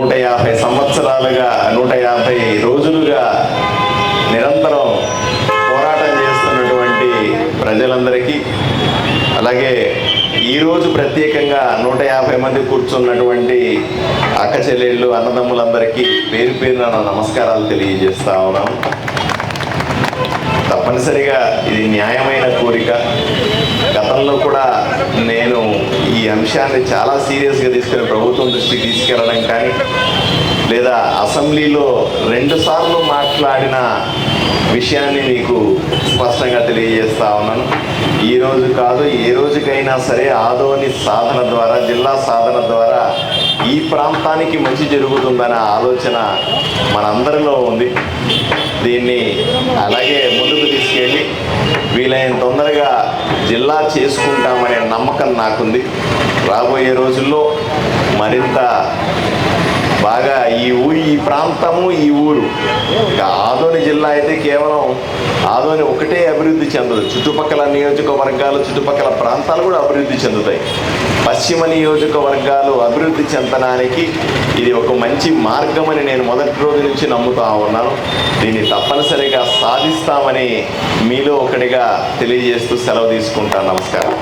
150 సంవత్సరాలుగా 150 రోజులుగా నిరంతరం పోరాటం చేస్తున్నటువంటి ప్రజలందరికీ, అలాగే ఈరోజు ప్రత్యేకంగా 150 మంది కూర్చున్నటువంటి అక్క చెల్లెళ్ళు అన్నదమ్ములందరికీ పేరు పేరున నమస్కారాలు తెలియజేస్తా ఉన్నాను. తప్పనిసరిగా ఇది న్యాయమైన కోరిక. గతంలో కూడా నేను ఈ అంశాన్ని చాలా సీరియస్గా తీసుకెళ్ళి ప్రభుత్వం దృష్టికి తీసుకెళ్ళడం కానీ, లేదా అసెంబ్లీలో 2 సార్లు మాట్లాడిన విషయాన్ని మీకు స్పష్టంగా తెలియజేస్తా ఉన్నాను. ఈ రోజు కాదు, ఏ రోజుకైనా సరే ఆదోని సాధన ద్వారా, జిల్లా సాధన ద్వారా ఈ ప్రాంతానికి మంచి జరుగుతుందనే ఆలోచన మనందరిలో ఉంది. దీన్ని అలాగే ముందుకు తీసుకెళ్ళి వీలైన తొందరగా జిల్లా చేసుకుంటామనే నమ్మకం నాకుంది. రాబోయే రోజుల్లో మరింత బాగా ఈ ప్రాంతము, ఈ ఊరు, ఆదోని జిల్లా అయితే కేవలం ఆదోని ఒకటే అభివృద్ధి చెందదు, చుట్టుపక్కల నియోజకవర్గాలు, చుట్టుపక్కల ప్రాంతాలు కూడా అభివృద్ధి చెందుతాయి. పశ్చిమ నియోజకవర్గాలు అభివృద్ధి చెందడానికి ఇది ఒక మంచి మార్గమని నేను మొదటి రోజు నుంచి నమ్ముతా ఉన్నాను. దీన్ని తప్పనిసరిగా సాధిస్తామని మీలో ఒకటిగా తెలియజేస్తూ సెలవు తీసుకుంటాను. నమస్కారం.